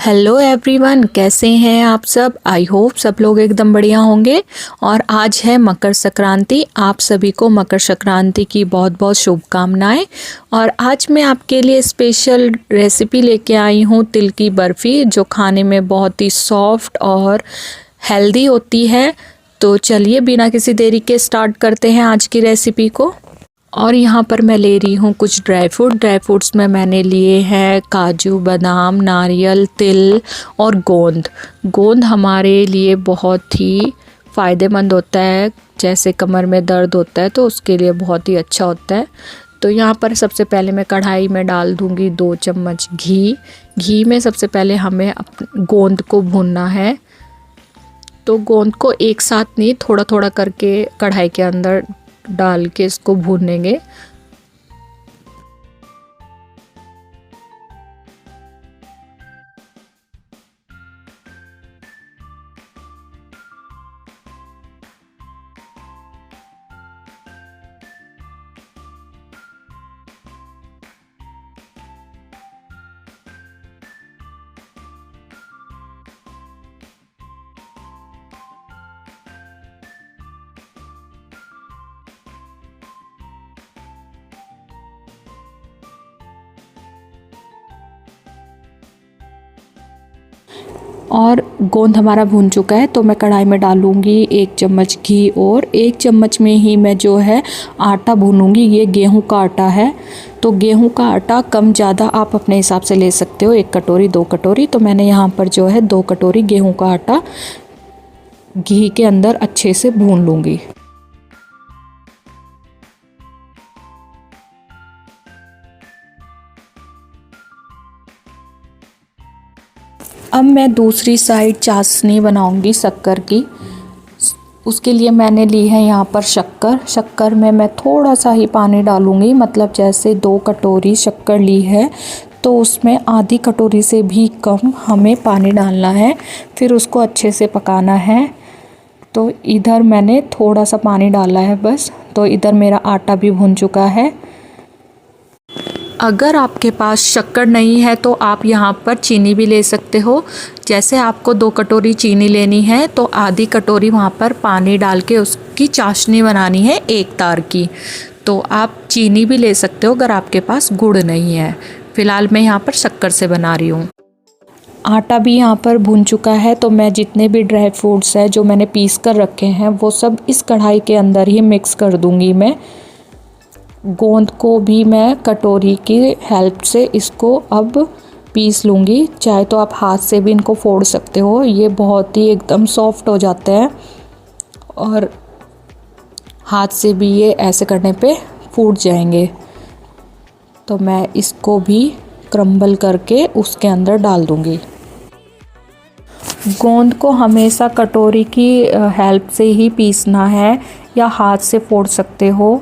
Hello everyone, कैसे हैं आप सब। आई होप सब लोग एकदम बढ़िया होंगे। और आज है मकर संक्रांति। आप सभी को मकर संक्रांति की बहुत बहुत शुभकामनाएं। और आज मैं आपके लिए स्पेशल रेसिपी लेके आई हूँ तिल की बर्फ़ी, जो खाने में बहुत ही सॉफ्ट और हेल्दी होती है। तो चलिए बिना किसी देरी के स्टार्ट करते हैं आज की रेसिपी को। और यहाँ पर मैं ले रही हूँ कुछ ड्राई फ्रूट्स में मैंने लिए हैं काजू, बादाम, नारियल, तिल और गोंद हमारे लिए बहुत ही फ़ायदेमंद होता है। जैसे कमर में दर्द होता है तो उसके लिए बहुत ही अच्छा होता है। तो यहाँ पर सबसे पहले मैं कढ़ाई में डाल दूँगी 2 चम्मच घी में सबसे पहले हमें गोंद को भूनना है। तो गोंद को एक साथ नहीं, थोड़ा थोड़ा करके कढ़ाई के अंदर डाल के इसको भूनेंगे। और गोंद हमारा भून चुका है तो मैं कढ़ाई में डालूंगी 1 चम्मच घी और 1 चम्मच में ही मैं जो है आटा भूनूंगी। ये गेहूं का आटा है, तो गेहूं का आटा कम ज़्यादा आप अपने हिसाब से ले सकते हो, 1 कटोरी 2 कटोरी। तो मैंने यहाँ पर जो है 2 कटोरी गेहूं का आटा घी के अंदर अच्छे से भून लूँगी। अब मैं दूसरी साइड चाशनी बनाऊंगी शक्कर की। उसके लिए मैंने ली है यहाँ पर शक्कर में मैं थोड़ा सा ही पानी डालूंगी। मतलब जैसे 2 कटोरी शक्कर ली है तो उसमें आधी कटोरी से भी कम हमें पानी डालना है। फिर उसको अच्छे से पकाना है। तो इधर मैंने थोड़ा सा पानी डाला है बस। तो इधर मेरा आटा भी भुन चुका है। अगर आपके पास शक्कर नहीं है तो आप यहाँ पर चीनी भी ले सकते हो। जैसे आपको 2 कटोरी चीनी लेनी है तो आधी कटोरी वहाँ पर पानी डाल के उसकी चाशनी बनानी है 1 तार की। तो आप चीनी भी ले सकते हो अगर आपके पास गुड़ नहीं है। फ़िलहाल मैं यहाँ पर शक्कर से बना रही हूँ। आटा भी यहाँ पर भुन चुका है तो मैं जितने भी ड्राई फ्रूट्स हैं जो मैंने पीस कर रखे हैं वो सब इस कढ़ाई के अंदर ही मिक्स कर दूँगी मैं। गोंद को भी मैं कटोरी की हेल्प से इसको अब पीस लूँगी। चाहे तो आप हाथ से भी इनको फोड़ सकते हो, ये बहुत ही एकदम सॉफ्ट हो जाते हैं। और हाथ से भी ये ऐसे करने पे फूट जाएंगे। तो मैं इसको भी क्रम्बल करके उसके अंदर डाल दूँगी। गोंद को हमेशा कटोरी की हेल्प से ही पीसना है या हाथ से फोड़ सकते हो,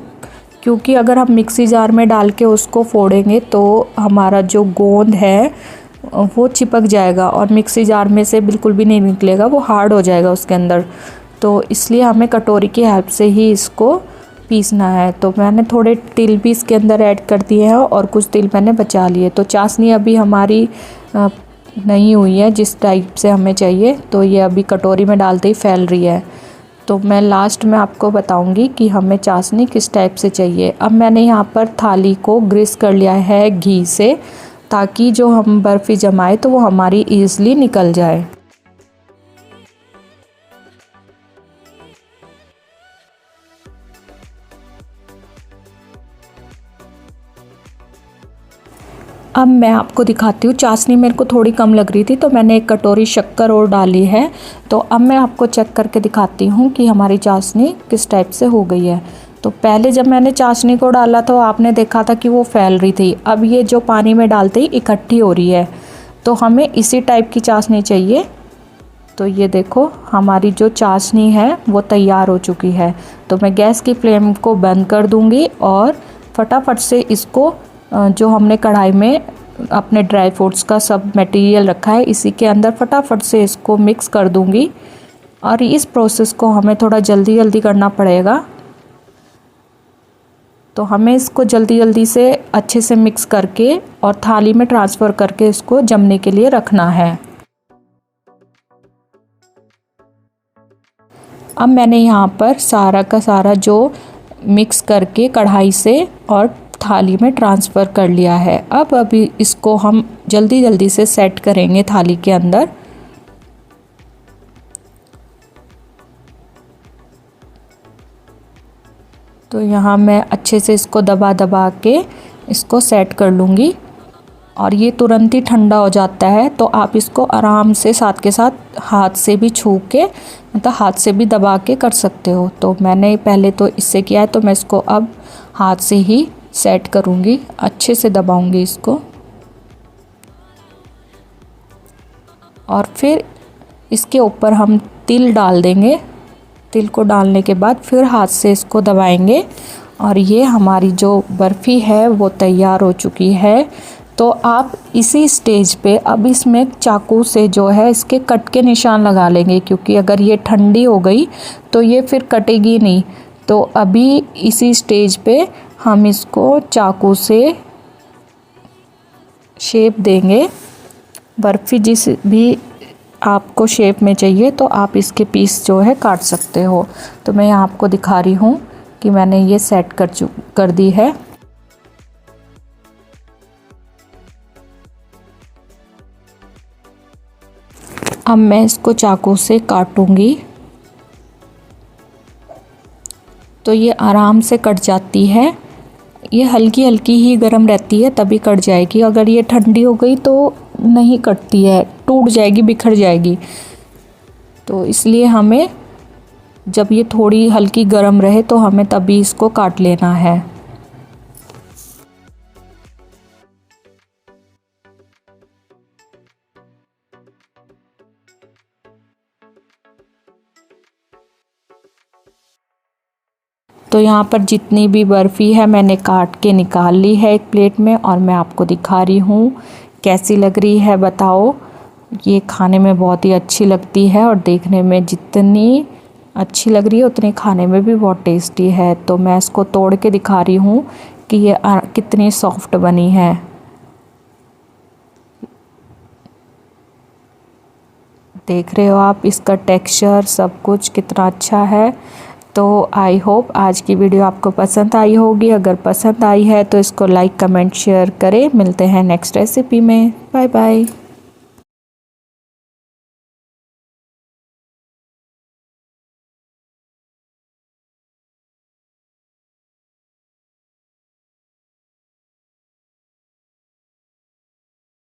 क्योंकि अगर हम मिक्सी जार में डाल के उसको फोड़ेंगे तो हमारा जो गोंद है वो चिपक जाएगा और मिक्सी जार में से बिल्कुल भी नहीं निकलेगा, वो हार्ड हो जाएगा उसके अंदर। तो इसलिए हमें कटोरी की हेल्प से ही इसको पीसना है। तो मैंने थोड़े तिल भी इसके अंदर ऐड कर दिए हैं और कुछ तिल मैंने बचा लिए। तो चाशनी अभी हमारी नहीं हुई है जिस टाइप से हमें चाहिए, तो ये अभी कटोरी में डालते ही फैल रही है। तो मैं लास्ट में आपको बताऊंगी कि हमें चाशनी किस टाइप से चाहिए। अब मैंने यहाँ पर थाली को ग्रीस कर लिया है घी से, ताकि जो हम बर्फ़ी जमाए तो वो हमारी ईज़िली निकल जाए। अब मैं आपको दिखाती हूँ। चाशनी मेरे को थोड़ी कम लग रही थी तो मैंने 1 कटोरी शक्कर और डाली है। तो अब मैं आपको चेक करके दिखाती हूँ कि हमारी चाशनी किस टाइप से हो गई है। तो पहले जब मैंने चाशनी को डाला तो आपने देखा था कि वो फैल रही थी। अब ये जो पानी में डालते ही इकट्ठी हो रही है। तो हमें इसी टाइप की चाशनी चाहिए। तो ये देखो हमारी जो चाशनी है वो तैयार हो चुकी है। तो मैं गैस की फ्लेम को बंद कर दूँगी और फटाफट से इसको जो हमने कढ़ाई में अपने ड्राई फ्रूट्स का सब मटेरियल रखा है इसी के अंदर फटाफट से इसको मिक्स कर दूंगी। और इस प्रोसेस को हमें थोड़ा जल्दी करना पड़ेगा। तो हमें इसको जल्दी से अच्छे से मिक्स करके और थाली में ट्रांसफ़र करके इसको जमने के लिए रखना है। अब मैंने यहाँ पर सारा का सारा जो मिक्स करके कढ़ाई से और थाली में ट्रांसफ़र कर लिया है। अब अभी इसको हम जल्दी जल्दी से सेट करेंगे थाली के अंदर। तो यहाँ मैं अच्छे से इसको दबा दबा के इसको सेट कर लूँगी और ये तुरंत ही ठंडा हो जाता है। तो आप इसको आराम से साथ के साथ हाथ से भी छू के मतलब हाथ से भी दबा के कर सकते हो। तो मैंने पहले तो इससे किया है, तो मैं इसको अब हाथ से ही सेट करूँगी, अच्छे से दबाऊँगी इसको। और फिर इसके ऊपर हम तिल डाल देंगे। तिल को डालने के बाद फिर हाथ से इसको दबाएंगे और ये हमारी जो बर्फ़ी है वो तैयार हो चुकी है। तो आप इसी स्टेज पे अब इसमें चाकू से जो है इसके कट के निशान लगा लेंगे, क्योंकि अगर ये ठंडी हो गई तो ये फिर कटेगी नहीं। तो अभी इसी स्टेज पे हम इसको चाकू से शेप देंगे। बर्फ़ी जिस भी आपको शेप में चाहिए तो आप इसके पीस जो है काट सकते हो। तो मैं यहाँ आपको दिखा रही हूँ कि मैंने ये सेट कर दी है। अब मैं इसको चाकू से काटूंगी तो ये आराम से कट जाती है। ये हल्की हल्की ही गर्म रहती है तभी कट जाएगी। अगर ये ठंडी हो गई तो नहीं कटती है, टूट जाएगी, बिखर जाएगी। तो इसलिए हमें जब ये थोड़ी हल्की गर्म रहे तो हमें तभी इसको काट लेना है। तो यहाँ पर जितनी भी बर्फ़ी है मैंने काट के निकाल ली है एक प्लेट में और मैं आपको दिखा रही हूँ। कैसी लग रही है बताओ। ये खाने में बहुत ही अच्छी लगती है और देखने में जितनी अच्छी लग रही है उतनी खाने में भी बहुत टेस्टी है। तो मैं इसको तोड़ के दिखा रही हूँ कि ये कितनी सॉफ्ट बनी है। देख रहे हो आप, इसका टेक्सचर सब कुछ कितना अच्छा है। तो आई होप आज की वीडियो आपको पसंद आई होगी। अगर पसंद आई है तो इसको लाइक, कमेंट, शेयर करें। मिलते हैं नेक्स्ट रेसिपी में। Bye bye.